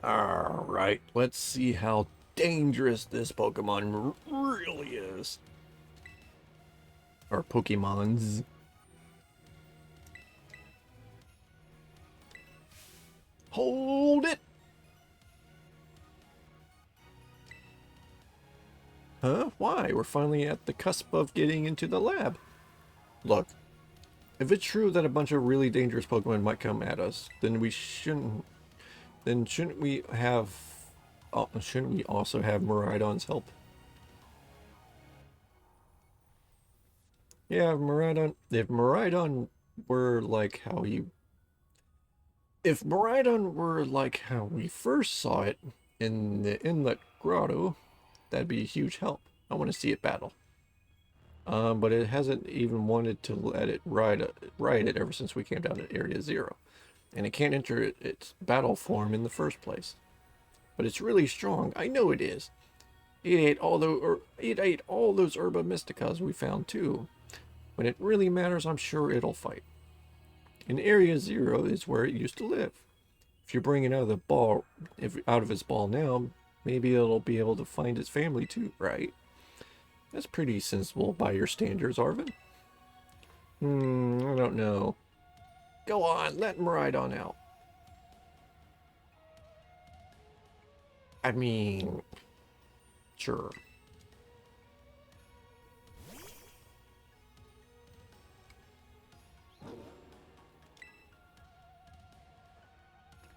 Alright, let's see how dangerous this Pokemon really is. Or Pokemons. Hold it! Huh? Why? We're finally at the cusp of getting into the lab. Look, if it's true that a bunch of really dangerous Pokemon might come at us, then we shouldn't. Then shouldn't we have? Shouldn't we also have Miraidon's help? Yeah, Miraidon. If Miraidon were like how you. If Miraidon were like how we first saw it in the Inlet Grotto, that'd be a huge help. I want to see it battle. But it hasn't even wanted to let it ride it ever since we came down to Area 0. And it can't enter its battle form in the first place. But it's really strong. I know it is. It ate all those Herba Mysticas we found too. When it really matters, I'm sure it'll fight. And Area 0 is where it used to live. If you bring it out of its ball now, maybe it'll be able to find its family too, right? That's pretty sensible by your standards, Arvin. I don't know. Go on, let him ride on out. I mean, sure.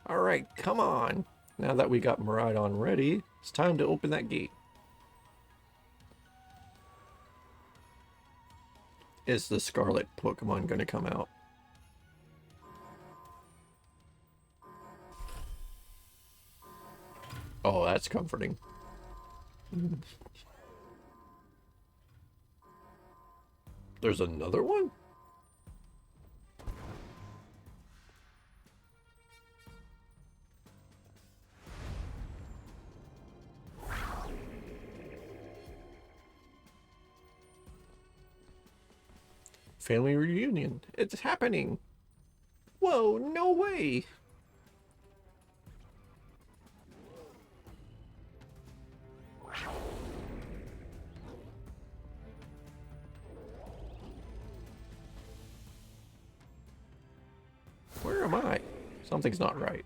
Alright, come on. Now that we got Miraidon ready, it's time to open that gate. Is the Scarlet Pokemon going to come out? Oh, that's comforting. There's another one? Family reunion. It's happening. Whoa, no way. Where am I? Something's not right.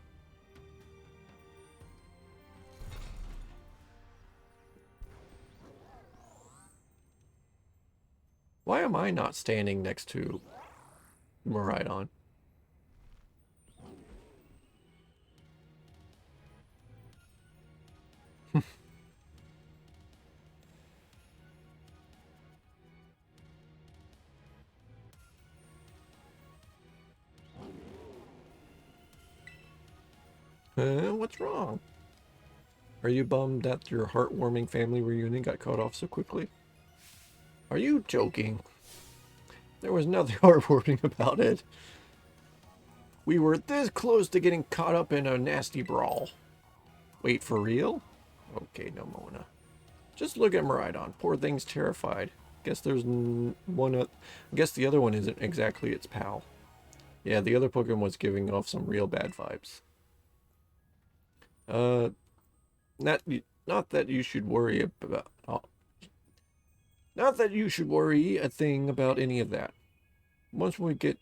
Why am I not standing next to Miraidon? What's wrong? Are you bummed that your heartwarming family reunion got cut off so quickly? Are you joking? There was nothing heartwarming about it. We were this close to getting caught up in a nasty brawl. Wait, for real? Okay, no Mona. Just look at Miraidon. Poor thing's terrified. Guess there's one. I guess the other one isn't exactly its pal. Yeah, the other Pokemon was giving off some real bad vibes. Uh, not that you should worry about. Not that you should worry a thing about any of that. Once we get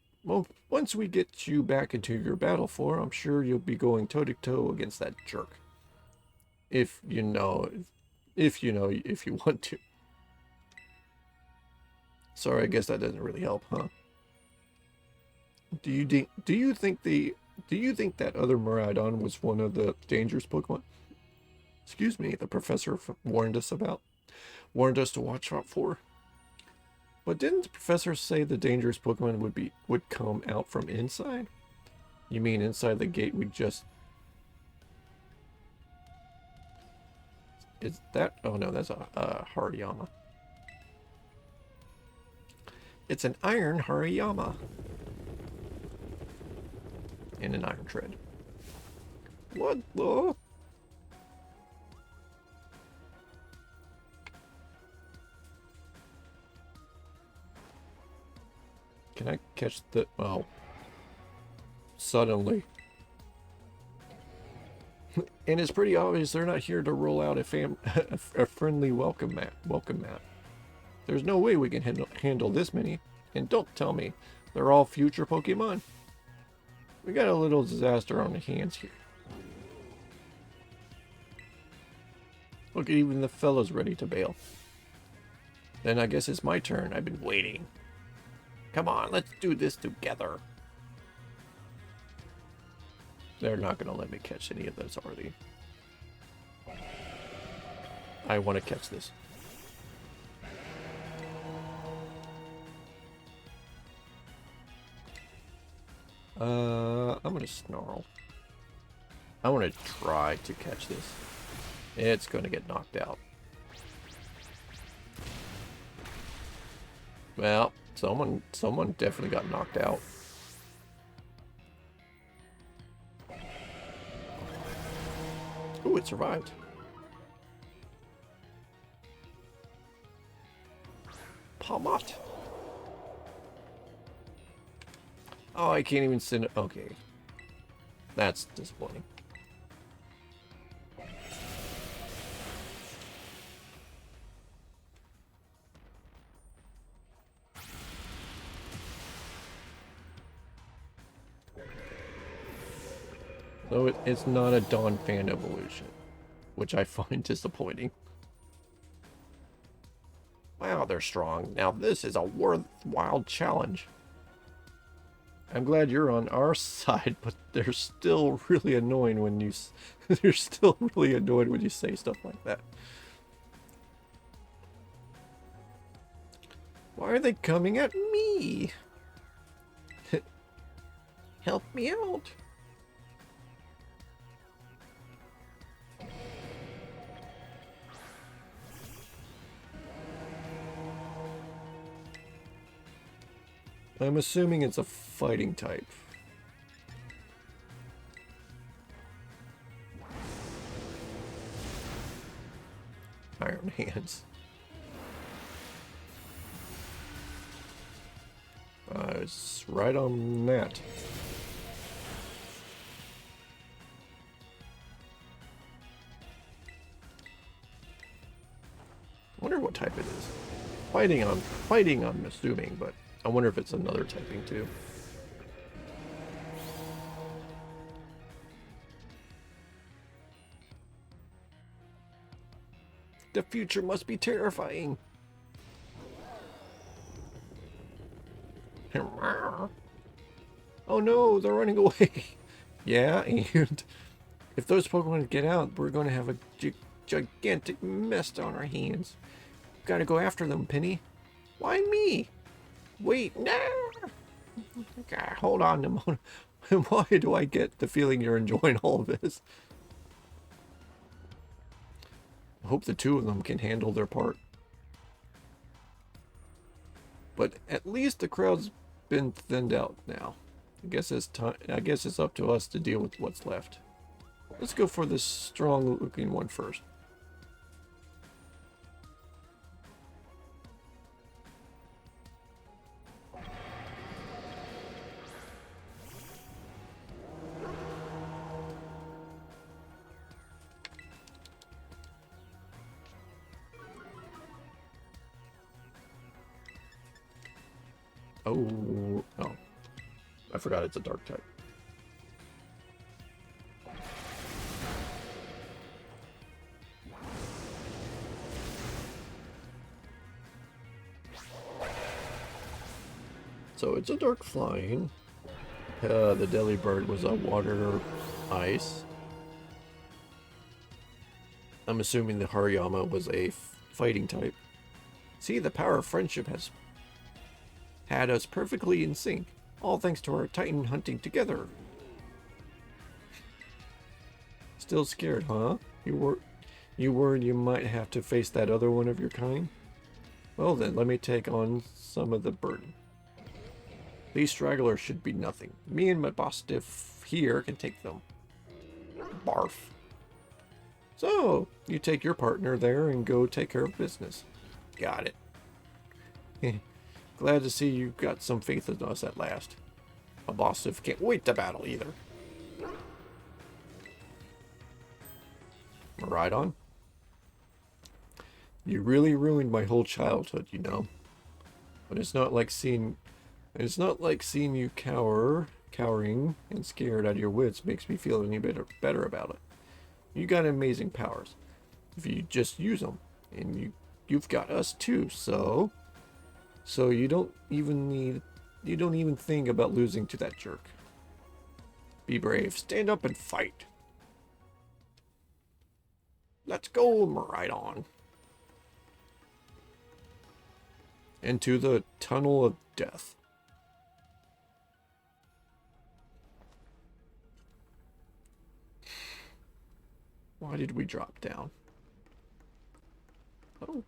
you back into your battle form, I'm sure you'll be going toe to toe against that jerk. If you want to. Sorry, I guess that doesn't really help, huh? Do you think that other Miraidon was one of the dangerous Pokemon? Excuse me, the professor warned us to watch out for. But didn't the professor say the dangerous Pokemon would come out from inside? You mean inside the gate we just... Is that... Oh no, that's a Hariyama. It's an iron Hariyama. And an iron tread. What the... Can I catch the... Oh. Suddenly. And it's pretty obvious they're not here to roll out a friendly welcome map. There's no way we can handle this many. And don't tell me they're all future Pokemon. We got a little disaster on the hands here. Look, even the fellow's ready to bail. Then I guess it's my turn. I've been waiting. Come on, let's do this together. They're not going to let me catch any of those, are they? I want to catch this. I'm going to snarl. I want to try to catch this. It's going to get knocked out. Well, someone definitely got knocked out. Ooh, it survived. Palmot. Oh, I can't even send it. Okay. That's disappointing. So it's not a Dawn fan evolution, which I find disappointing. Wow, they're strong. Now this is a worthwhile challenge. I'm glad you're on our side, but they're still really annoying when you they're still really annoyed when you say stuff like that. Why are they coming at me? Help me out. I'm assuming it's a fighting type. Iron Hands. It's right on that. I wonder what type it is. Fighting, I'm assuming, but I wonder if it's another typing too. The future must be terrifying. Oh no, they're running away. Yeah, and if those Pokemon get out, we're going to have a gigantic mess on our hands. Gotta go after them, Penny. Why me? Wait, no! Okay, hold on a moment. Why do I get the feeling you're enjoying all of this? I hope the two of them can handle their part. But at least the crowd's been thinned out now. I guess it's time. I guess it's up to us to deal with what's left. Let's go for this strong-looking one first. Oh, I forgot it's a dark type. So it's a dark flying. The Delibird was a water ice. I'm assuming the Hariyama was a fighting type. See, the power of friendship has had us perfectly in sync, all thanks to our Titan hunting together. Still scared, huh? You worried you might have to face that other one of your kind? Well then, let me take on some of the burden. These stragglers should be nothing. Me and my boss Stiff here can take them. Barf. So, you take your partner there and go take care of business. Got it. Glad to see you got some faith in us at last. My boss Stiff can't wait to battle either. Maridon, you really ruined my whole childhood, you know. But it's not like seeing you cowering and scared out of your wits makes me feel any better about it. You got amazing powers if you just use them, and you've got us too. So you don't even think about losing to that jerk. Be brave, stand up and fight. Let's go, Maridon. Into the tunnel of death. Why did we drop down? Oh.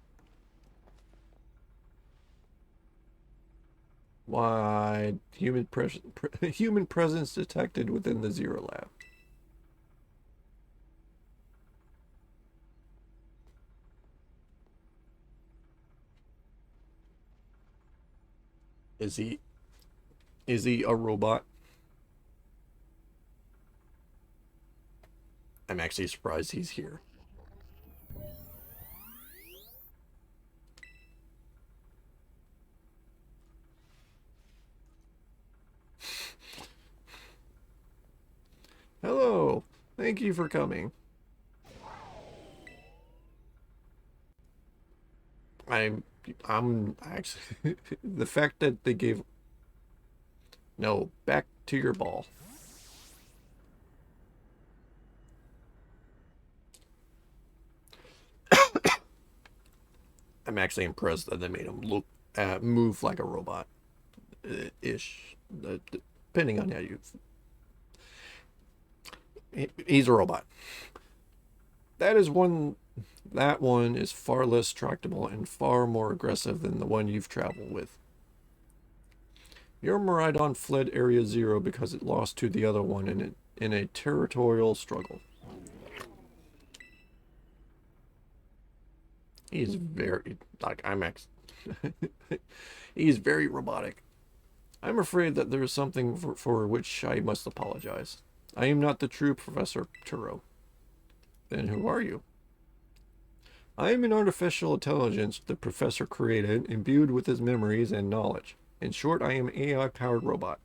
Why human presence detected within the Zero Lab? Is he a robot? I'm actually surprised he's here. Hello. Thank you for coming. I'm actually the fact that they gave no back to your ball. I'm actually impressed that they made him look move like a robot ish, depending on how you. He's a robot. That is one. That one is far less tractable and far more aggressive than the one you've traveled with. Your Maridon fled Area Zero because it lost to the other one in a territorial struggle. He's very like he's very robotic. I'm afraid that there is something for which I must apologize. I am not the true Professor Turo. Then who are you? I am an artificial intelligence the professor created, imbued with his memories and knowledge. In short, I am an AI-powered robot.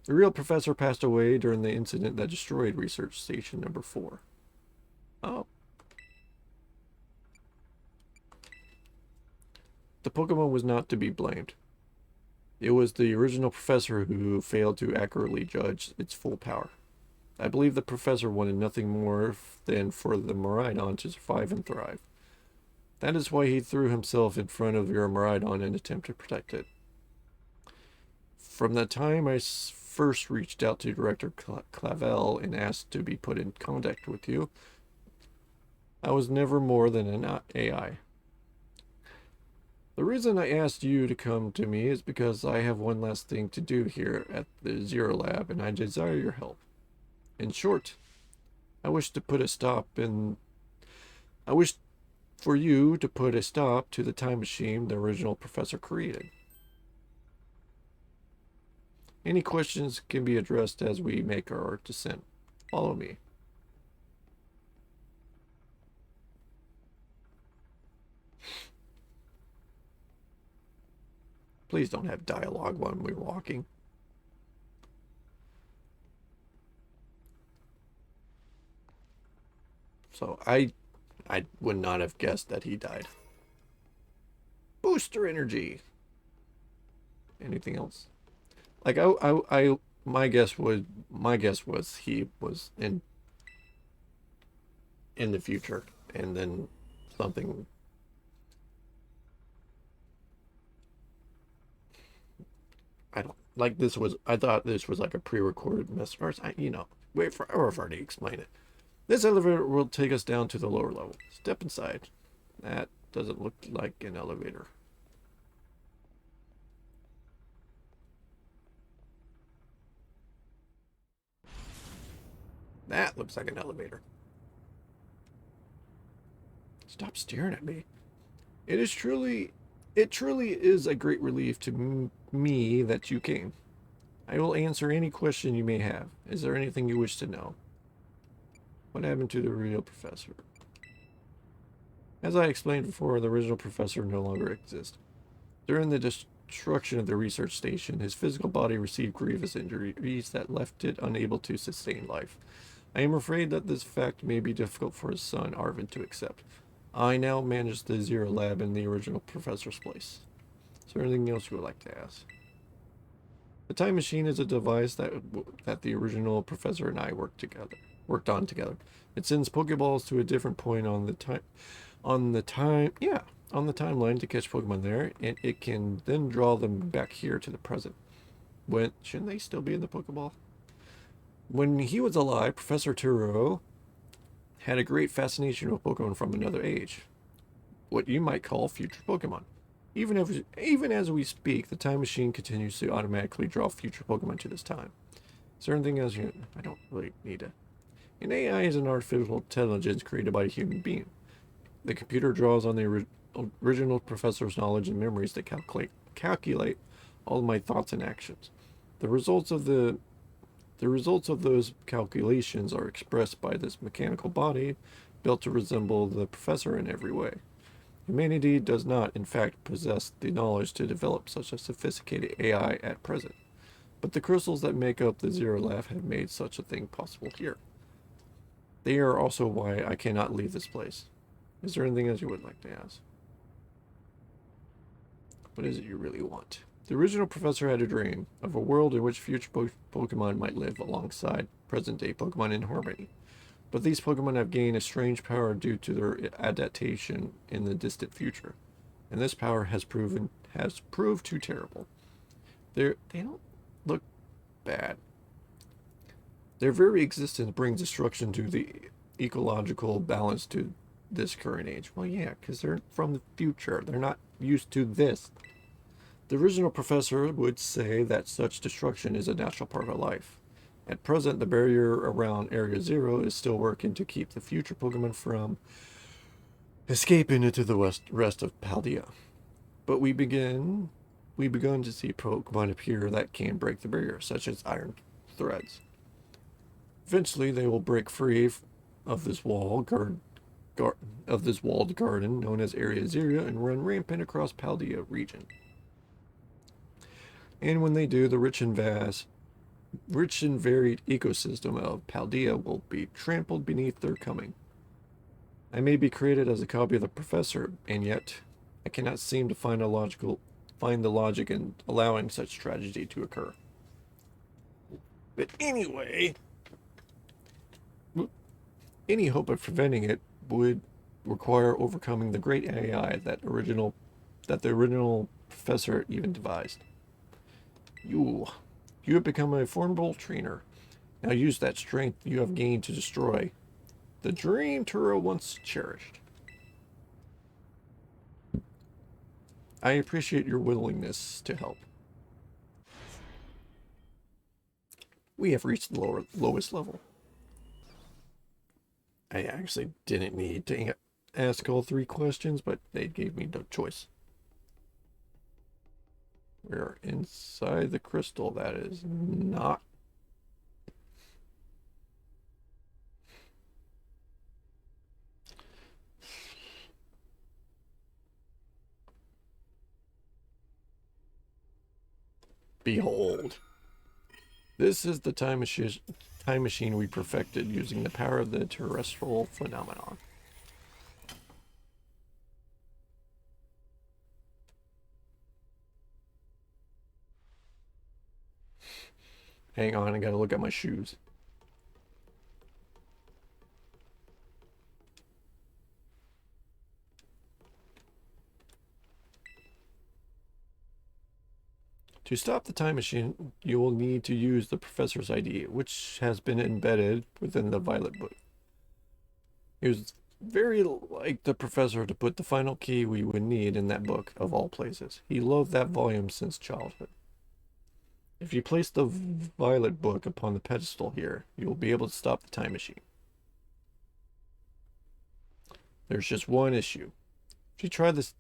The real professor passed away during the incident that destroyed Research Station number 4. Oh. The Pokemon was not to be blamed. It was the original professor who failed to accurately judge its full power. I believe the professor wanted nothing more than for the Maridon to survive and thrive. That is why he threw himself in front of your Maridon in an attempt to protect it. From the time I first reached out to Director Clavel and asked to be put in contact with you, I was never more than an AI. The reason I asked you to come to me is because I have one last thing to do here at the Zero Lab, and I desire your help. In short, I wish for you to put a stop to the time machine the original professor created. Any questions can be addressed as we make our descent. Follow me. Please don't have dialogue when we're walking. So I would not have guessed that he died. Booster energy. Anything else? Like my guess was he was in the future, and then something. I don't like this was. I thought this was like a pre-recorded mess. Or wait for I've already explained it. This elevator will take us down to the lower level. Step inside. That doesn't look like an elevator. That looks like an elevator. Stop staring at me. It truly is a great relief to me that you came. I will answer any question you may have. Is there anything you wish to know? What happened to the real professor? As I explained before, the original professor no longer exists. During the destruction of the research station, his physical body received grievous injuries that left it unable to sustain life. I am afraid that this fact may be difficult for his son, Arvin, to accept. I now manage the Zero Lab in the original professor's place. Is there anything else you would like to ask? The time machine is a device that the original professor and I worked on together. It sends Pokeballs to a different point on the timeline to catch Pokemon there, and it can then draw them back here to the present. Shouldn't they still be in the Pokeball? When he was alive, Professor Turo had a great fascination with Pokemon from another age. What you might call future Pokemon. Even as we speak, the time machine continues to automatically draw future Pokemon to this time. Is there anything else I don't really need to... An AI is an artificial intelligence created by a human being. The computer draws on the original professor's knowledge and memories to calculate all of my thoughts and actions. The results of those calculations are expressed by this mechanical body built to resemble the professor in every way. Humanity does not, in fact, possess the knowledge to develop such a sophisticated AI at present, but the crystals that make up the Zero Lab have made such a thing possible here. They are also why I cannot leave this place. Is there anything else you would like to ask? What is it you really want? The original professor had a dream of a world in which future Pokemon might live alongside present-day Pokemon in harmony. But these Pokemon have gained a strange power due to their adaptation in the distant future. And this power has proved too terrible. They don't look bad. Their very existence brings destruction to the ecological balance to this current age. Well, yeah, because they're from the future. They're not used to this. The original professor would say that such destruction is a natural part of life. At present, the barrier around Area Zero is still working to keep the future Pokemon from escaping into the rest of Paldea. But we've begun to see Pokemon appear that can break the barrier, such as Iron Threads. Eventually, they will break free of this walled garden known as Area Zero and run rampant across Paldea region. And when they do, the rich and varied ecosystem of Paldea will be trampled beneath their coming. I may be created as a copy of the professor, and yet I cannot seem to find the logic in allowing such tragedy to occur. But anyway, any hope of preventing it would require overcoming the great AI that the original professor even devised. You have become a formidable trainer. Now use that strength you have gained to destroy the dream Turo once cherished. I appreciate your willingness to help. We have reached the lowest level. I actually didn't need to ask all 3 questions, but they gave me no choice. We're inside the crystal. That is not... Behold. This is the time machine we perfected using the power of the terrestrial phenomenon. Hang on, I gotta look at my shoes. To stop the time machine, you will need to use the professor's ID, which has been embedded within the Violet book. It was very like the professor to put the final key we would need in that book, of all places. He loved that volume since childhood. If you place the Violet book upon the pedestal here, you will be able to stop the time machine. There's just one issue. If you try this...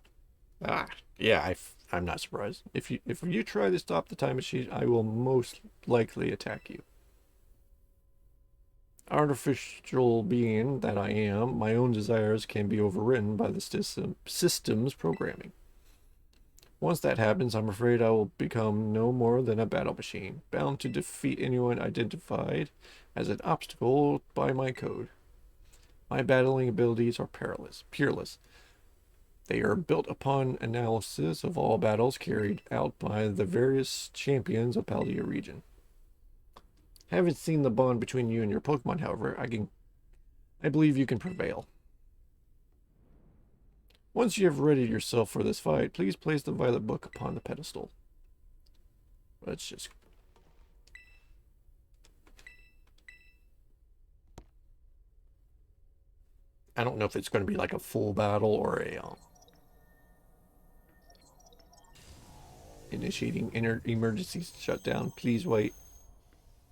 I'm not surprised. If you try to stop the time machine, I will most likely attack you. artificial being that I am, my own desires can be overridden by the system's programming. Once that happens, I'm afraid I will become no more than a battle machine, bound to defeat anyone identified as an obstacle by my code. My battling abilities are peerless. They are built upon analysis of all battles carried out by the various champions of Paldea region. Haven't seen the bond between you and your Pokemon, however, I believe you can prevail. Once you have readied yourself for this fight, please place the Violet Book upon the pedestal. Let's just... I don't know if it's going to be like a full battle or a... Initiating emergency shutdown. Please wait.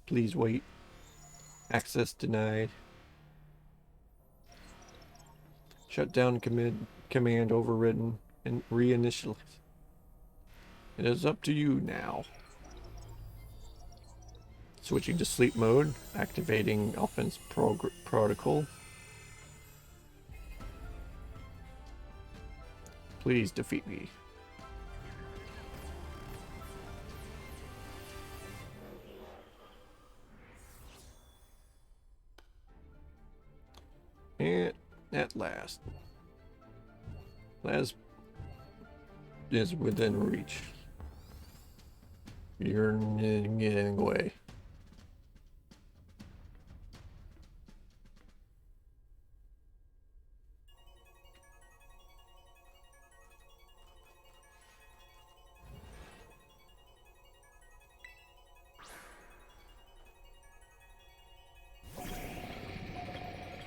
Please wait. Access denied. Shutdown command overridden and reinitialize. It is up to you now. Switching to sleep mode. Activating offense protocol. Please defeat me. And at last is within reach. You're getting away.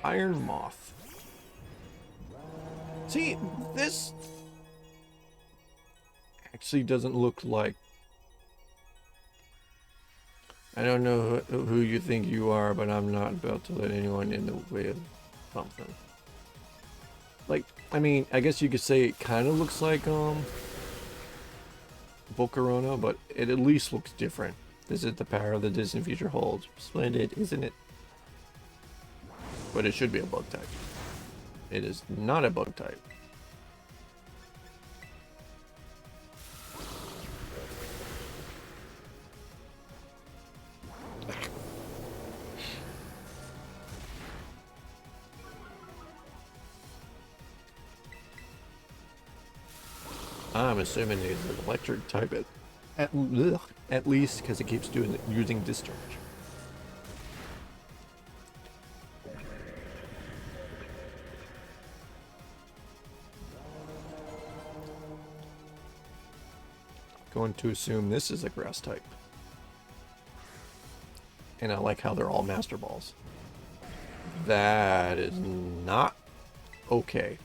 Iron Moth. See, this actually doesn't look like... I don't know who you think you are, but I'm not about to let anyone in the way of something. Like, I mean, I guess you could say it kind of looks like, Volcarona, but it at least looks different. This is the power the distant future holds. Splendid, isn't it? But it should be a bug type. It is not a bug type. I'm assuming it's an electric type at least because it keeps using discharge. Going to assume this is a grass type. And I like how they're all Master Balls. That is not okay.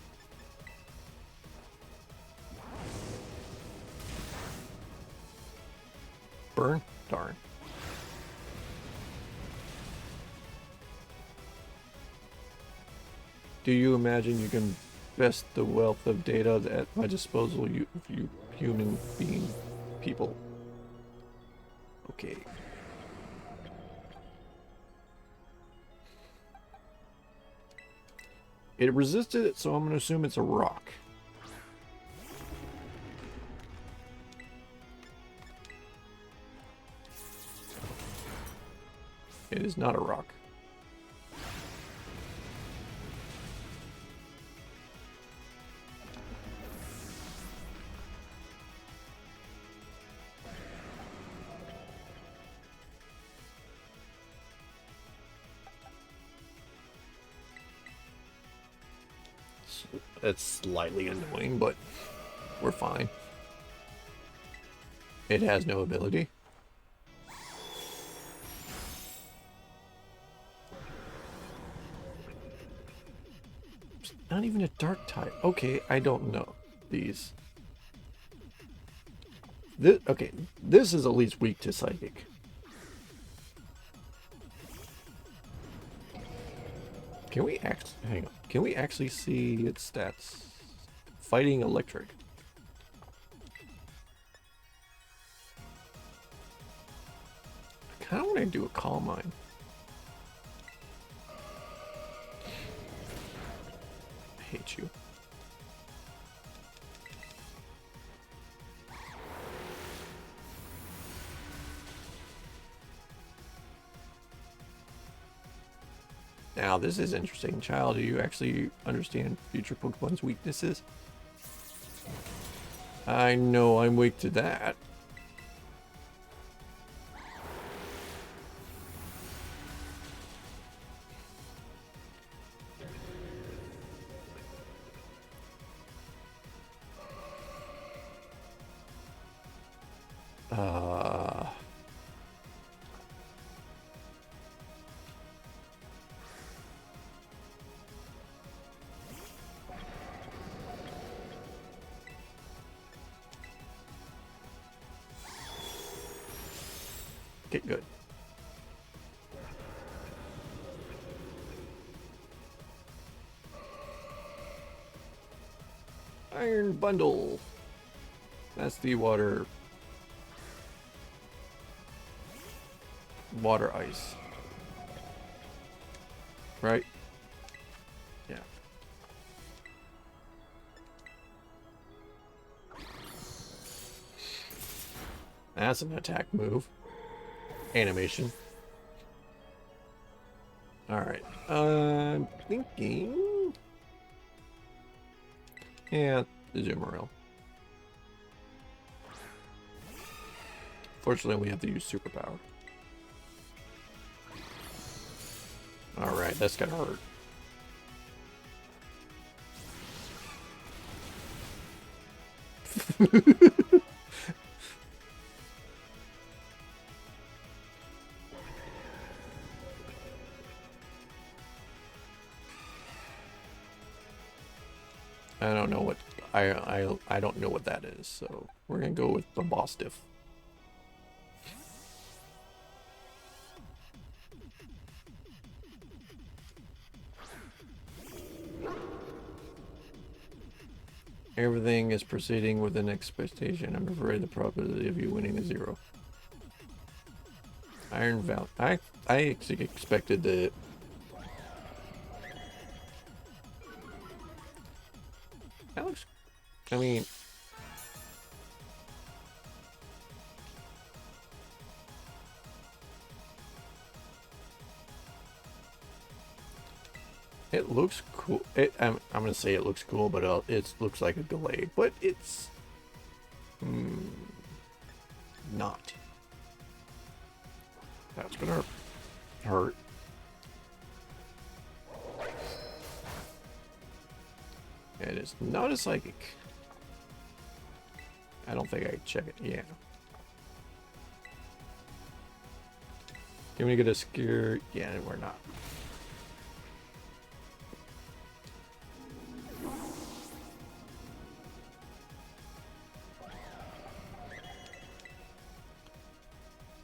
Burn? Darn. Do you imagine you can best the wealth of data at my disposal, you human being people? Okay. It resisted it, so I'm going to assume it's a rock. It is not a rock. It's slightly annoying, but we're fine. It has no ability. It's not even a dark type. Okay, I don't know these. Okay, this is at least weak to psychic. Can we hang on? Can we actually see its stats? Fighting electric. I kind of want to do a Calm Mind. hate you. Now, this is interesting. Child, do you actually understand future Pokemon's weaknesses? I know I'm weak to that. Okay, good. Iron Bundle. That's the water ice. Right? Yeah. That's an attack move. Animation. Alright. I'm thinking... Yeah, the Zoomeril. Fortunately, we have to use superpower. Alright, that's gonna hurt. I don't know what I don't know what that is, so we're gonna go with the Bostiff. Everything is proceeding within expectation. I'm afraid the probability of you winning is 0. Iron Val. I actually expected that. That looks. I mean. It looks cool. I'm gonna say it looks cool, but it looks like a delay. But it's not. That's gonna hurt. It is not a psychic. I don't think I can check it. Yeah. Can we get a scare? Yeah, we're not.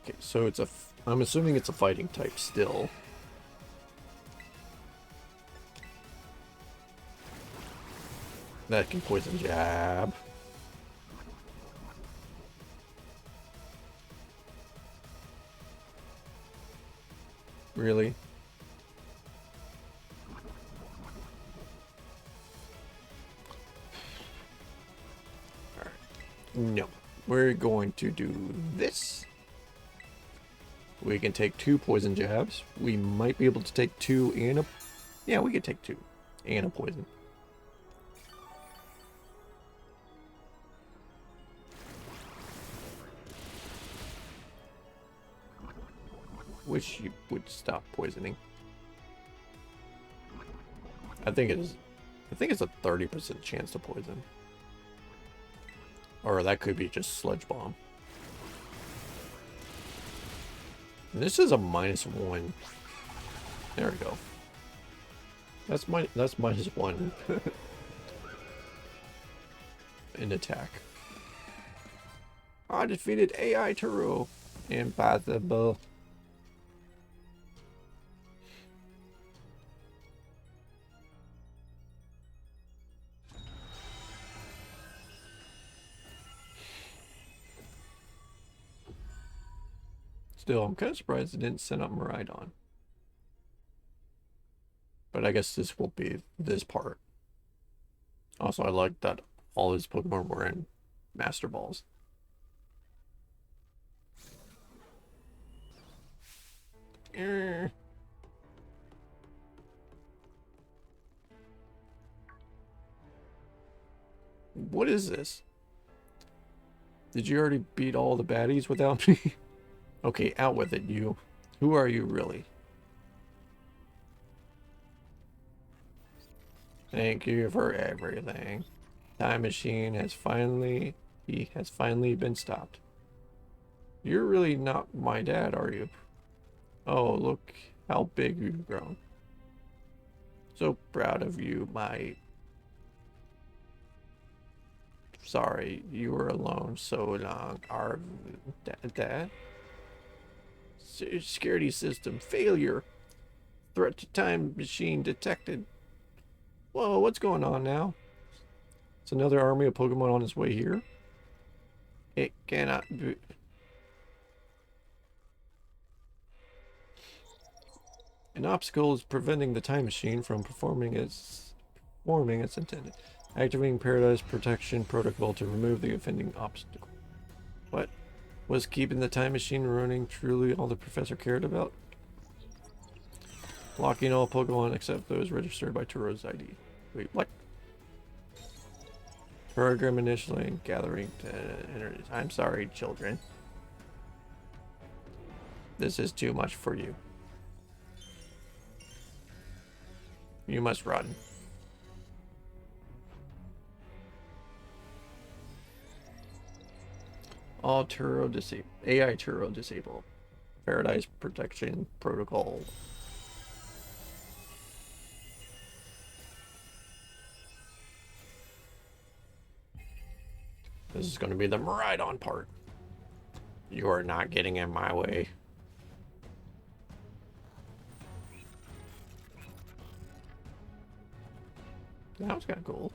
Okay, so it's a. I'm assuming it's a fighting type still. That can poison jab. Really? Alright. No. We're going to do this. We can take 2 poison jabs. We might be able to take 2 and a... Yeah, we could take 2 and a poison. Wish you would stop poisoning. I think it's a 30% chance to poison. Or that could be just Sludge Bomb. This is a -1. There we go. That's -1 in attack. I defeated AI Turo. Impossible. Still, I'm kind of surprised it didn't send up Miraidon. But I guess this will be this part. Also, I like that all his Pokemon were in Master Balls. What is this? Did you already beat all the baddies without me? Okay, out with it, you. Who are you really? Thank you for everything. Time machine has finally been stopped. You're really not my dad, are you? Oh, look how big you've grown. So proud of you, my... Sorry, you were alone so long. Our dad? Security system failure. Threat to time machine detected. Whoa, what's going on now? It's another army of Pokemon on its way here. It cannot be... An obstacle is preventing the time machine from performing its intended. Activating Paradise Protection Protocol to remove the offending obstacle. What? Was keeping the time machine running truly all the professor cared about? Locking all Pokemon except those registered by Turo's ID. Wait, what? Program initially gathering energies. I'm sorry, children. This is too much for you. You must run. All Turo disabled. AI Turo disabled. Paradise Protection Protocol. This is going to be the Miraidon part. You are not getting in my way. That was kind of cool.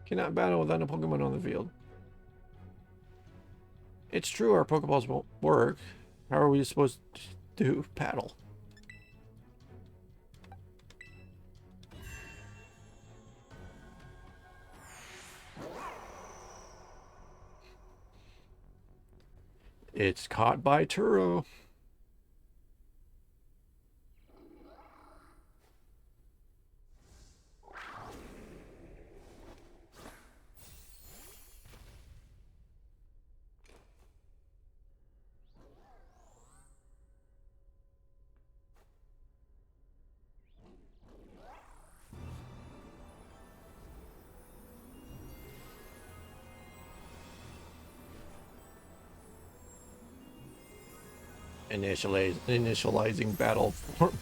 Cannot battle without a Pokemon on the field. It's true our Pokeballs won't work. How are we supposed to battle? It's caught by Turo. Initializing battle form.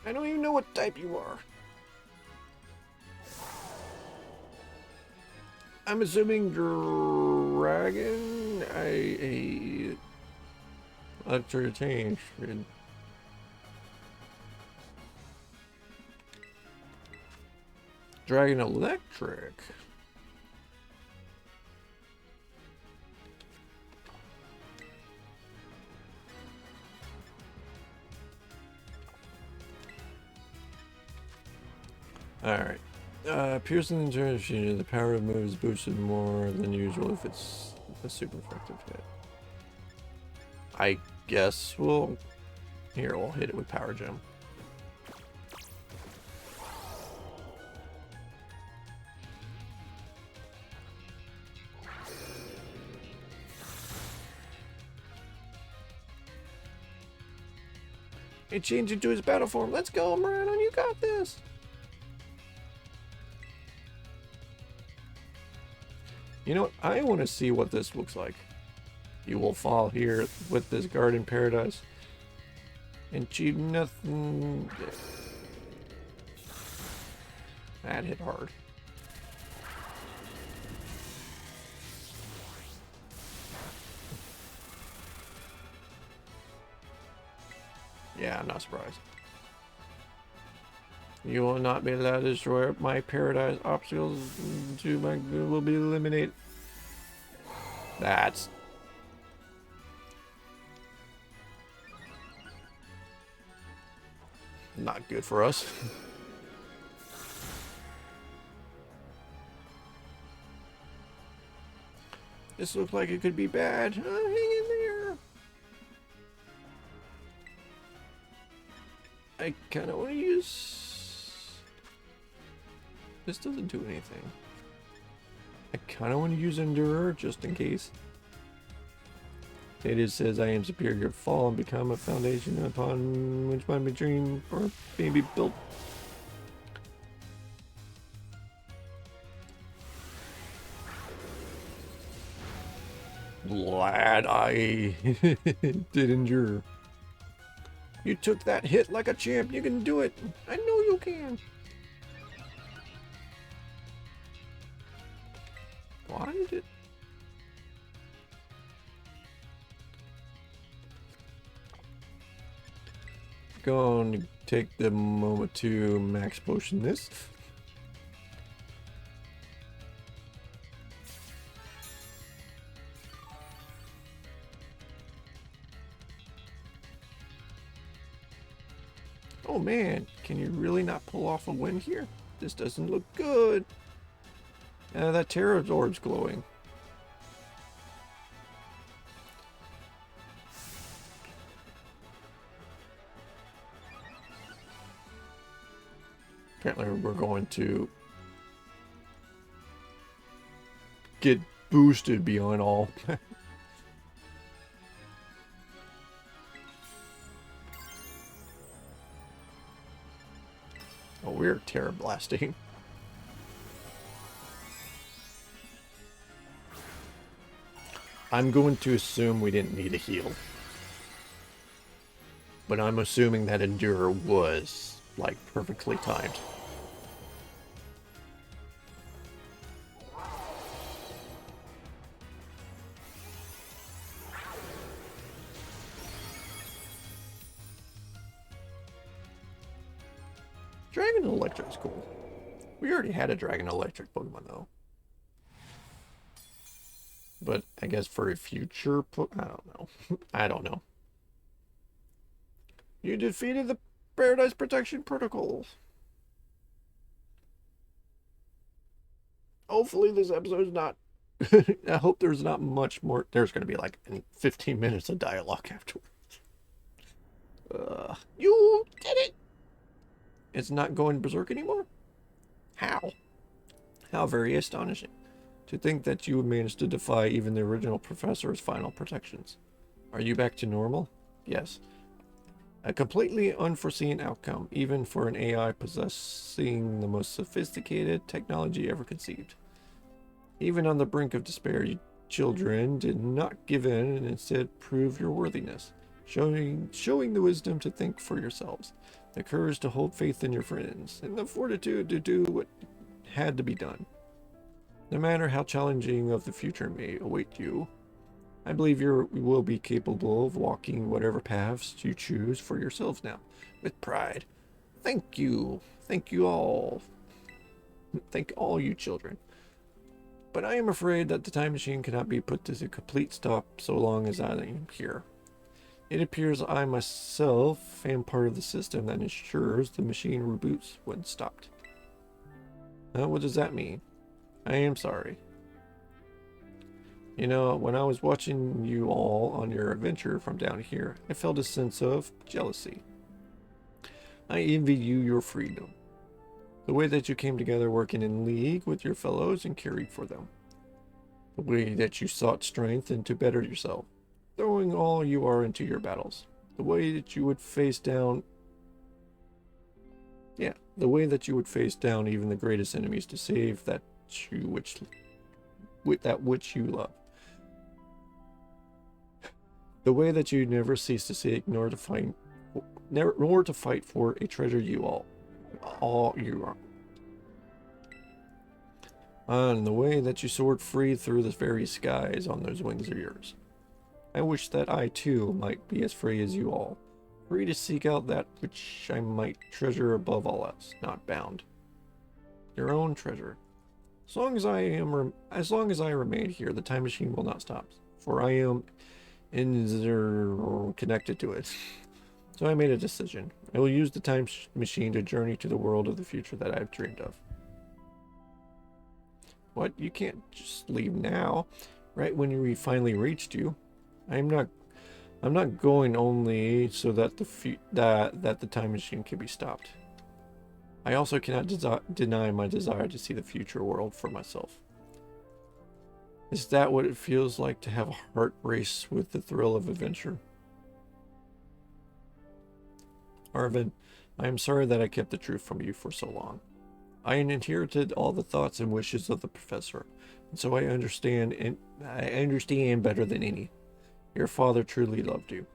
I don't even know what type you are. I'm assuming dragon. Electric change. Dragon electric. Alright. Piercing the turn machine, the power of move is boosted more than usual if it's a super effective hit. I guess we'll... Here, we'll hit it with Power Gem. It changed into his battle form. Let's go, Miraidon, you got this! You know what? I want to see what this looks like. You will fall here with this garden paradise. and achieve nothing. That hit hard. Yeah, I'm not surprised. You will not be allowed to destroy my paradise. Obstacles to my good will be eliminated. That's not good for us. This looks like it could be bad. Hang in there. I kind of want to use... This doesn't do anything. I kind of want to use Endurer just in case. It says I am superior, fall and become a foundation upon which my dream or maybe built. Glad I did endure. You took that hit like a champ. You can do it. I know you can. Why did it? Going to take the moment to max potion this. Oh man, can you really not pull off a win here? This doesn't look good. That Terra orb's glowing. Apparently we're going to get boosted beyond all. Oh, we're Terra blasting. I'm going to assume we didn't need a heal. But I'm assuming that Endurer was, like, perfectly timed. Dragon Electric's cool. We already had a Dragon Electric Pokemon, though. But I guess for a future I don't know. I don't know. You defeated the Paradise Protection Protocols. Hopefully this episode's not... I hope there's not much more... There's going to be like 15 minutes of dialogue afterwards. You did it! It's not going berserk anymore? How? How very astonishing. To think that you managed to defy even the original professor's final protections. Are you back to normal? Yes. A completely unforeseen outcome, even for an AI possessing the most sophisticated technology ever conceived. Even on the brink of despair, you children did not give in and instead prove your worthiness, showing the wisdom to think for yourselves, the courage to hold faith in your friends, and the fortitude to do what had to be done. No matter how challenging of the future may await you, I believe you will be capable of walking whatever paths you choose for yourselves now, with pride. Thank you. Thank you all. Thank all you children. But I am afraid that the time machine cannot be put to a complete stop so long as I am here. It appears I myself am part of the system that ensures the machine reboots when stopped. What does that mean? I am sorry. You know, when I was watching you all on your adventure from down here, I felt a sense of jealousy. I envied you your freedom. The way that you came together working in league with your fellows and caring for them. The way that you sought strength and to better yourself, throwing all you are into your battles. The way that you would face down... Yeah, the way that you would face down even the greatest enemies to save that which you love. The way that you never cease to seek nor to find nor to fight for a treasure you all you are. And the way that you soared free through the very skies on those wings of yours. I wish that I too might be as free as you all, free to seek out that which I might treasure above all else, not bound. Your own treasure. As long as I remain here, the time machine will not stop, for I am connected to it. So I made a decision. I will use the time machine to journey to the world of the future that I've dreamed of. What? You can't just leave now, right when we finally reached you. I'm not going only so that the time machine can be stopped. I also cannot deny my desire to see the future world for myself. Is that what it feels like to have a heart race with the thrill of adventure? Arvin, I am sorry that I kept the truth from you for so long. I inherited all the thoughts and wishes of the professor, and so I understand better than any. Your father truly loved you.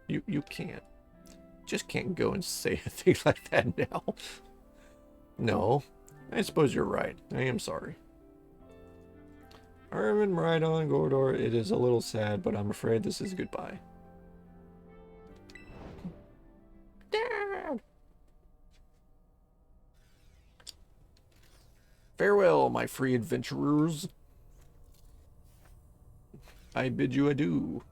You just can't go and say a thing like that now. No, I suppose you're right. I am sorry. Arvin, Maridon, Gordor, it is a little sad, but I'm afraid this is goodbye. Dad! Farewell, my free adventurers. I bid you adieu.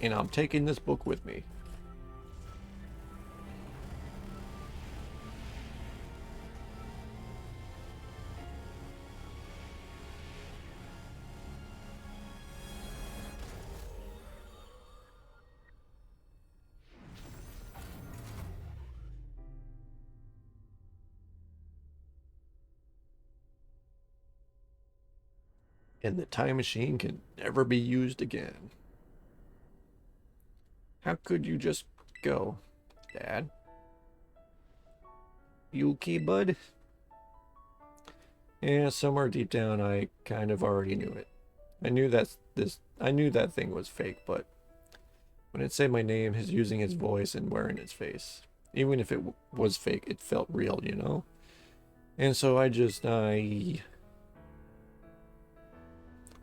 And I'm taking this book with me. And the time machine can never be used again. How could you just go, Dad? You okay, bud? Yeah, somewhere deep down I kind of already knew it. I knew that thing was fake, but when it said my name, his using his voice and wearing its face, even if it was fake, it felt real, you know? And so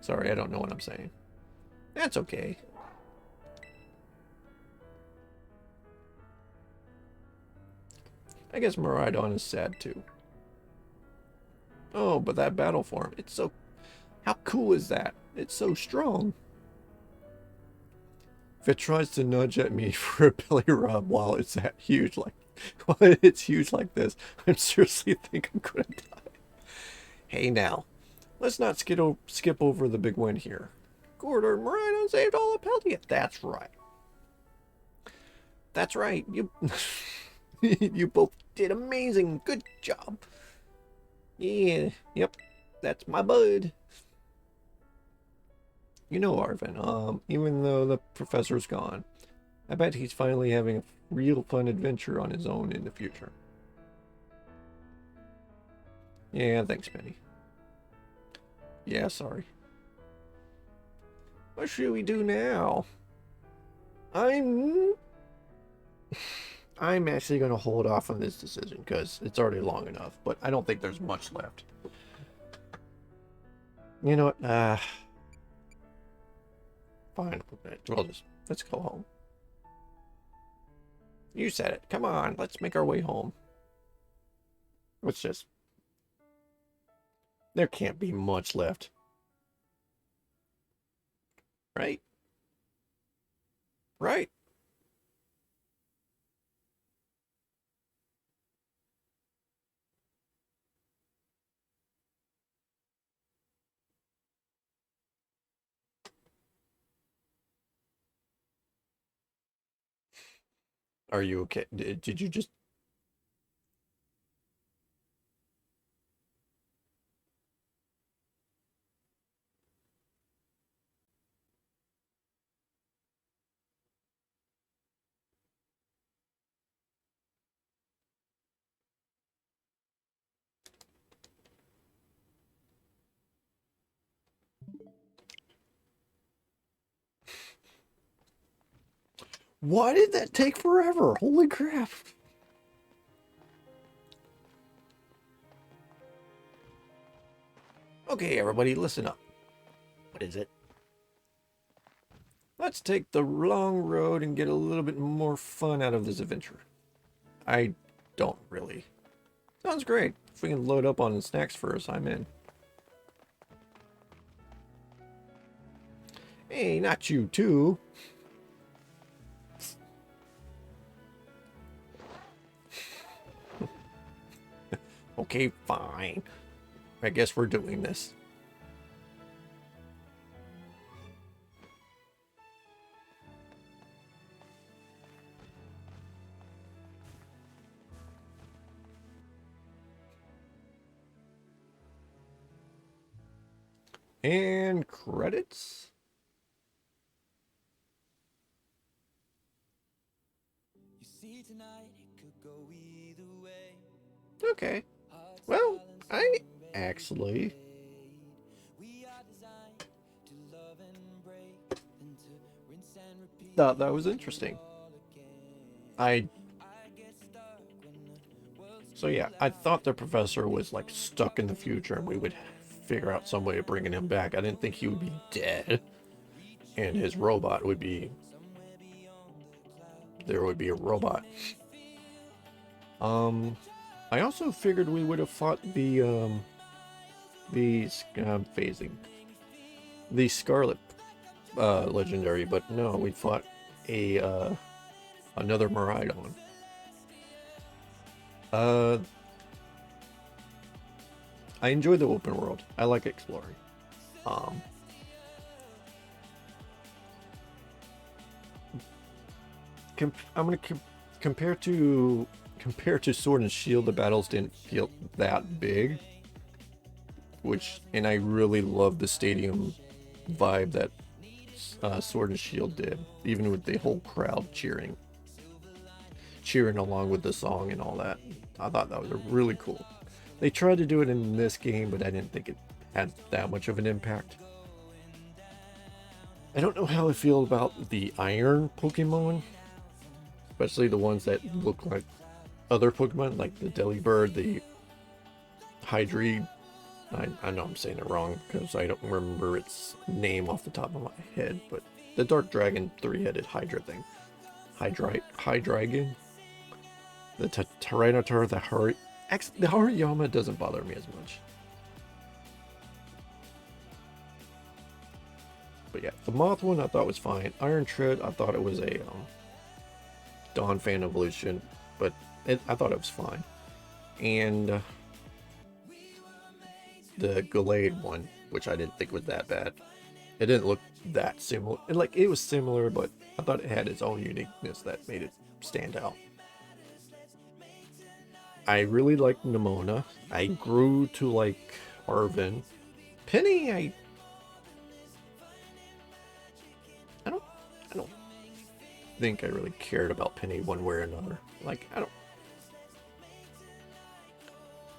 sorry, I don't know what I'm saying. That's okay. I guess Maridon is sad too. Oh, but that battle form, it's so... How cool is that? It's so strong. If it tries to nudge at me for a belly rub while it's while it's huge like this, I seriously think I'm gonna die. Hey now, let's not skip over the big win here. Gordor and Maridon saved all of Peltia. That's right. That's right. You you both did amazing. Good job. Yeah, yep. That's my bud. You know, Arvin, even though the professor's gone, I bet he's finally having a real fun adventure on his own in the future. Yeah, thanks, Penny. Yeah, sorry. What should we do now? I'm actually going to hold off on this decision because it's already long enough, but I don't think there's much left. You know what? Fine. Let's go home. You said it. Come on, let's make our way home. There can't be much left. Right? Right? Are you okay? Did you just... Why did that take forever? Holy crap. Okay, everybody, listen up. What is it? Let's take the long road and get a little bit more fun out of this adventure. I don't really. Sounds great. If we can load up on snacks first, I'm in. Hey, not you too. Okay, fine. I guess we're doing this. And credits? Okay. Well, I actually thought that was interesting. So yeah, I thought the professor was like stuck in the future and we would figure out some way of bringing him back. I didn't think he would be dead and his robot would be, there would be a robot. I also figured we would have fought the phasing, the Scarlet legendary, but no, we fought a another Miraidon. I enjoy the open world. I like exploring. I'm gonna compare to Sword and Shield. The battles didn't feel that big, and I really love the stadium vibe that Sword and Shield did, even with the whole crowd cheering along with the song and all that. I thought that was really cool. They tried to do it in this game, but I didn't think it had that much of an impact. I don't know how I feel about the Iron Pokemon, especially the ones that look like other Pokemon, like the Delibird, the Hydreigon. I know I'm saying it wrong because I don't remember its name off the top of my head, but the Dark Dragon three-headed Hydra thing. Hydreigon. The Tyranitar, the Hariyama doesn't bother me as much. But yeah, the Moth one I thought was fine. Iron Tread, I thought it was a Dawn Fan evolution, but I thought it was fine. And the Gallade one, which I didn't think was that bad. It didn't look that similar. It was similar, but I thought it had its own uniqueness that made it stand out. I really liked Nimona. I grew to like Arvin. Penny, I don't think I really cared about Penny one way or another. Like, I don't.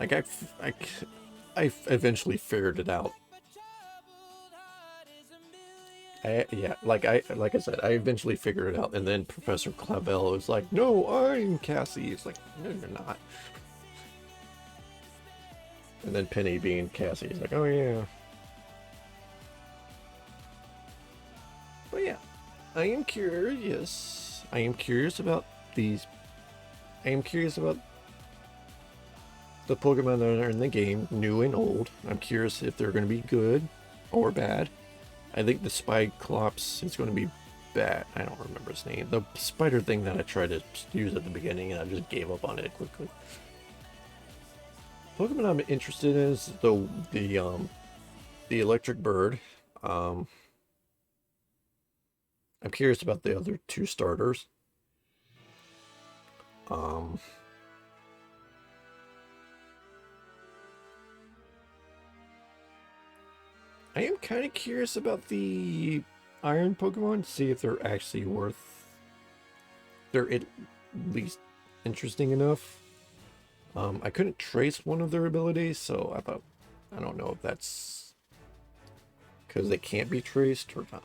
Like, I eventually figured it out. Like I said, I eventually figured it out, and then Professor Clavel was like, "No, I'm Cassie." It's like, no, you're not. And then Penny being Cassie is like, "Oh yeah." But yeah, I am curious. I am curious about these. I am curious about the Pokemon that are in the game, new and old. I'm curious if they're going to be good or bad. I think the Spyclops is going to be bad. I don't remember his name. The spider thing that I tried to use at the beginning, and I just gave up on it quickly. Pokemon I'm interested in is the electric bird. I'm curious about the other two starters. I am kind of curious about the Iron Pokemon, see if they're actually they're at least interesting enough. I couldn't trace one of their abilities, so I don't know if that's because they can't be traced or not.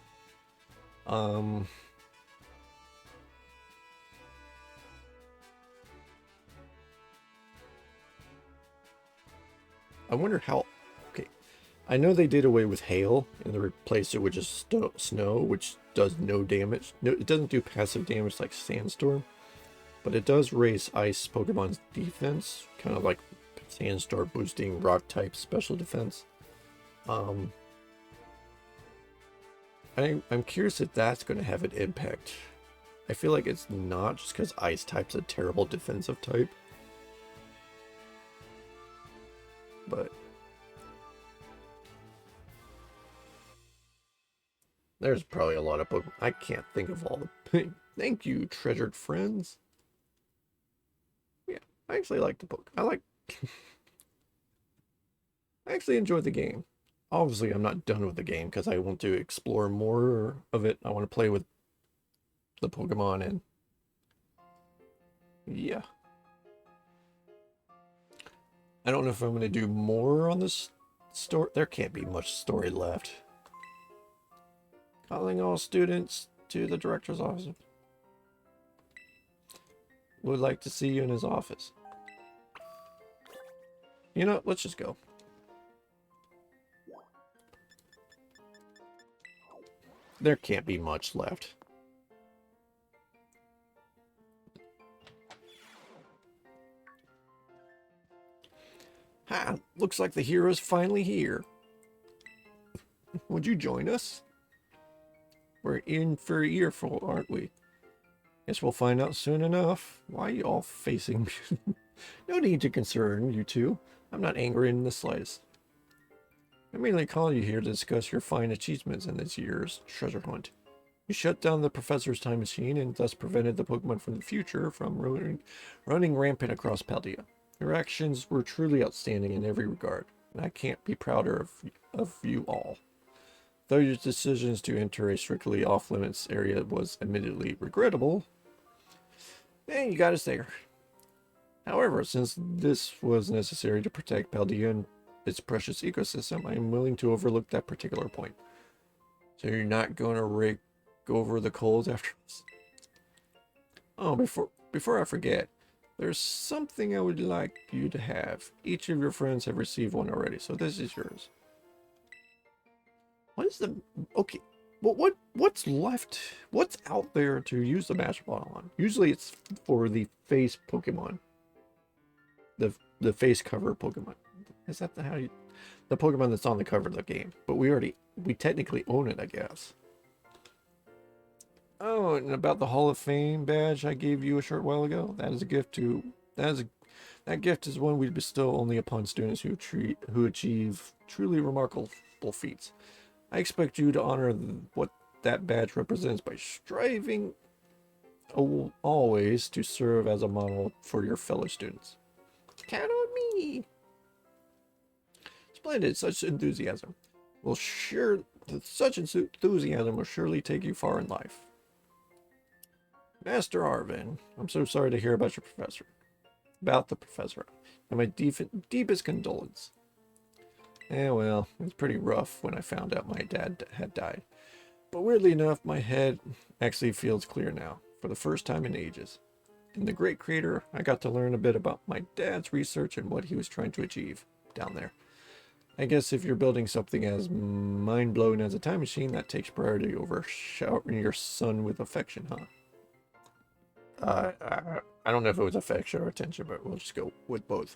I wonder how... Okay, I know they did away with hail and they replaced it with just snow, which does no damage. No, it doesn't do passive damage like Sandstorm, but it does raise ice Pokemon's defense, kind of like Sandstorm boosting rock type special defense. I'm curious if that's going to have an impact. I feel like it's not, just because ice type's a terrible defensive type. But there's probably a lot of Pokemon. I can't think of all the... Thank you, treasured friends. Yeah, I actually like the book. I actually enjoyed the game. Obviously, I'm not done with the game because I want to explore more of it. I want to play with the Pokemon and... Yeah. I don't know if I'm going to do more on this story. There can't be much story left. Calling all students to the director's office. Would like to see you in his office. You know, let's just go. There can't be much left. Ha! Looks like the hero's finally here. Would you join us? We're in for a earful, aren't we? Guess we'll find out soon enough. Why are you all facing me? No need to concern, you two. I'm not angry in the slightest. I merely call you here to discuss your fine achievements in this year's treasure hunt. You shut down the professor's time machine and thus prevented the Pokemon from the future from running rampant across Paldea. Your actions were truly outstanding in every regard, and I can't be prouder of you all. Though your decisions to enter a strictly off-limits area was admittedly regrettable, you got us there. However, since this was necessary to protect Paldea and its precious ecosystem, I am willing to overlook that particular point. So you're not going to rake over the coals after this? Oh, before I forget, there's something I would like you to have. Each of your friends have received one already, so this is yours. What is the... Okay, what's left? What's out there to use the Master Ball on? Usually it's for the face Pokemon. The face cover Pokemon. Is that how you... The Pokemon that's on the cover of the game. But we technically own it, I guess. Oh, and about the Hall of Fame badge I gave you a short while ago? That is a gift to... That gift is one we bestow only upon students who achieve truly remarkable feats. I expect you to honor what that badge represents by striving always to serve as a model for your fellow students. Count on me! Splendid, such enthusiasm will surely take you far in life. Master Arvin, I'm so sorry to hear about the professor, and my deepest condolence. Well, it was pretty rough when I found out my dad had died. But weirdly enough, my head actually feels clear now, for the first time in ages. In the Great Creator, I got to learn a bit about my dad's research and what he was trying to achieve down there. I guess if you're building something as mind-blowing as a time machine, that takes priority over showering your son with affection, huh? I don't know if it was affection or attention, but we'll just go with both.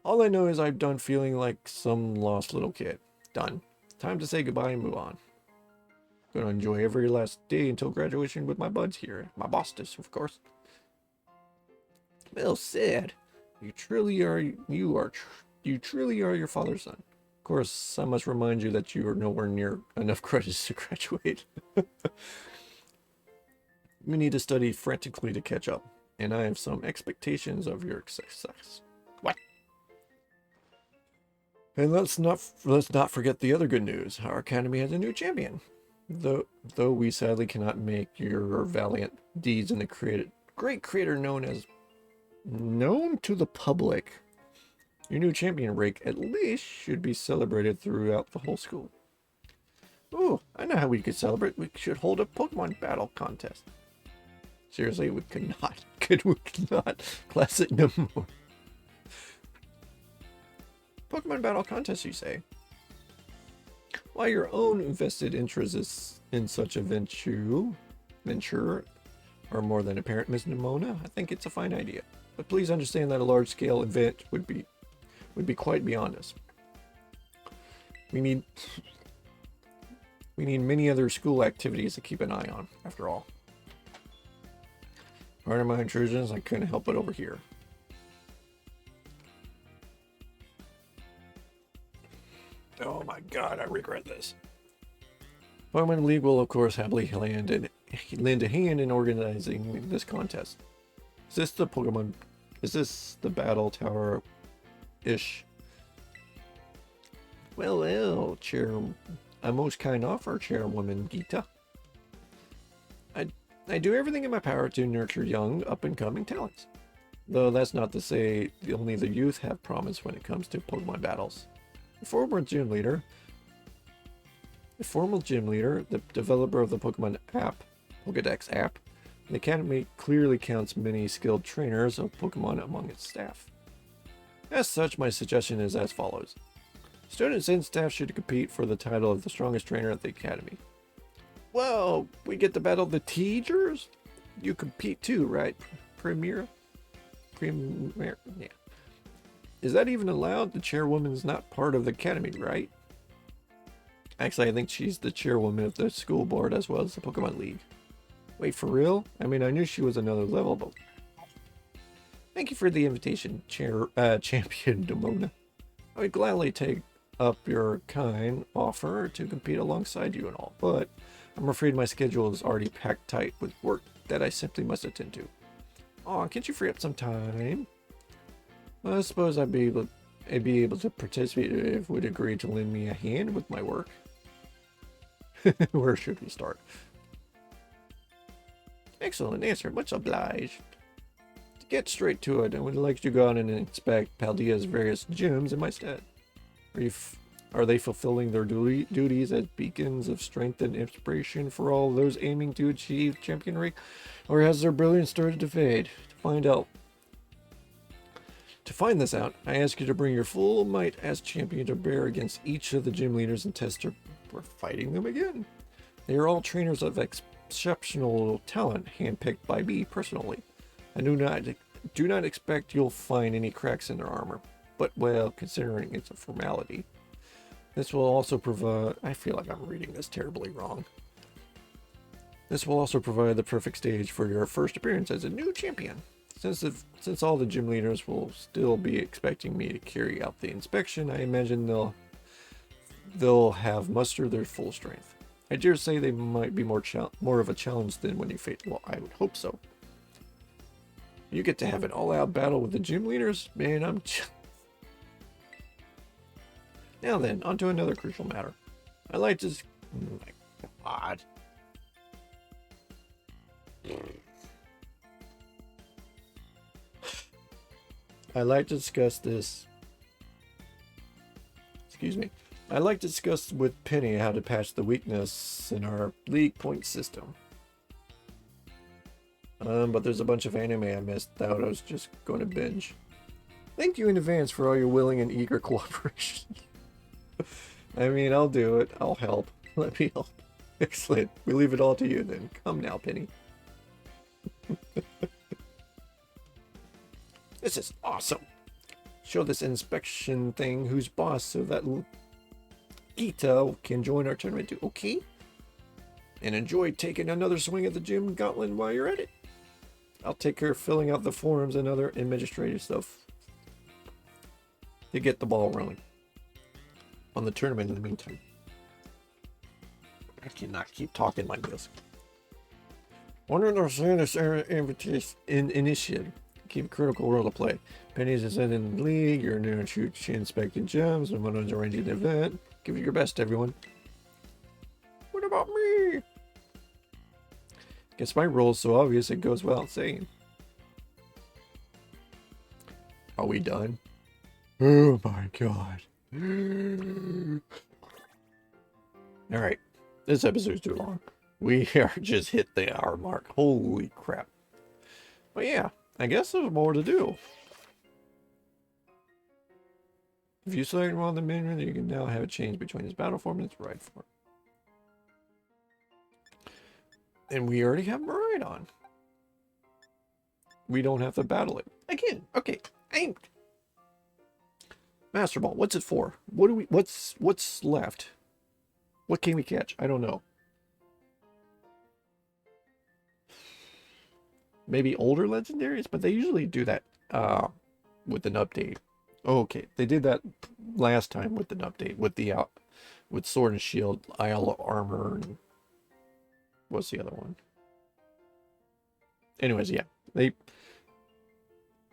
All I know is I'm done feeling like some lost little kid. Done. Time to say goodbye and move on. Gonna enjoy every last day until graduation with my buds here. My bosses, of course. Well said. You truly are your father's son. Of course, I must remind you that you are nowhere near enough credits to graduate. You need to study frantically to catch up, and I have some expectations of your success. What? And let's not forget the other good news. Our academy has a new champion. Though we sadly cannot make your valiant deeds in the great creator known to the public, your new champion rank at least should be celebrated throughout the whole school. Ooh, I know how we could celebrate. We should hold a Pokemon battle contest. Seriously, we could not. Classic no more. Pokemon battle contest, you say? While your own vested interest is in such a venture are more than apparent, Ms. Nimona, I think it's a fine idea. But please understand that a large-scale event would be quite beyond us. We need many other school activities to keep an eye on, after all. Part of my intrusions, I couldn't help but overhear. Oh my god, I regret this. Pokemon League will of course happily lend a hand in organizing this contest. Is this the battle tower-ish? Well, a most kind offer, Chairwoman Gita. I do everything in my power to nurture young, up-and-coming talents. Though that's not to say only the youth have promise when it comes to Pokemon battles. The former gym leader, the developer of the Pokemon app, Pokedex app, the Academy clearly counts many skilled trainers of Pokemon among its staff. As such, my suggestion is as follows. Students and staff should compete for the title of the strongest trainer at the Academy. Well, we get to battle the teachers? You compete too, right, Premier? Yeah. Is that even allowed? The chairwoman is not part of the Academy, right? Actually, I think she's the chairwoman of the school board as well as the Pokemon League. Wait, for real? I mean, I knew she was another level, but... Thank you for the invitation, Champion Demona. I would gladly take up your kind offer to compete alongside you and all, but I'm afraid my schedule is already packed tight with work that I simply must attend to. Aw, can't you free up some time? Well, I suppose I'd be able to participate if you would agree to lend me a hand with my work. Where should we start? Excellent answer, much obliged. To get straight to it, I would like to go out and inspect Paldea's various gyms in my stead. Are they fulfilling their duties as beacons of strength and inspiration for all those aiming to achieve champion rank? Or has their brilliance started to fade? To find this out, I ask you to bring your full might as champion to bear against each of the gym leaders and test for fighting them again. They are all trainers of exceptional talent, handpicked by me personally. I do not expect you'll find any cracks in their armor, but well, considering it's a formality. This will also provide... I feel like I'm reading this terribly wrong. This will also provide the perfect stage for your first appearance as a new champion. Since all the gym leaders will still be expecting me to carry out the inspection, I imagine they'll have mustered their full strength. I dare say they might be more of a challenge than when you face... Well, I would hope so. You get to have an all-out battle with the gym leaders? Man, I'm... Now then, on to another crucial matter. I'd like to... Oh my god. I'd like to discuss this. Excuse me. I'd like to discuss with Penny how to patch the weakness in our league point system. But there's a bunch of anime I missed out. I was just going to binge. Thank you in advance for all your willing and eager cooperation. I mean, I'll do it. I'll help. Let me help. Excellent. We leave it all to you then. Come now, Penny. This is awesome. Show this inspection thing who's boss so that Gita can join our tournament too. Okay? And enjoy taking another swing at the gym gauntlet while you're at it. I'll take care of filling out the forms and other administrative stuff to get the ball rolling on the tournament in the meantime. I cannot keep talking like this. Wonder if this initiative keep a critical role to play. Penny's ascended in the league, you're new to inspecting gems, and one is arranging the event. Give it your best, everyone. What about me? Guess my role's so obvious it goes without saying. Are we done? Oh my god. Alright, this episode's too long. We are just hit the hour mark. Holy crap. But yeah, I guess there's more to do. If you select one of the main, you can now have it change between its battle form and its ride form. And we already have Miraidon. We don't have to battle it. Again, okay. Master Ball, what's it for? What's left? What can we catch? I don't know. Maybe older legendaries, but they usually do that with an update. Okay, they did that last time with an update with the with Sword and Shield, Isle of Armor, and what's the other one? Anyways, yeah, they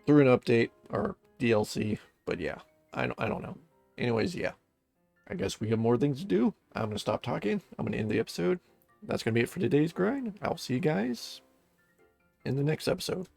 threw an update or DLC, but yeah, I don't know. Anyways, yeah, I guess we have more things to do. I'm gonna stop talking. I'm gonna end the episode. That's gonna be it for today's grind. I'll see you guys in the next episode.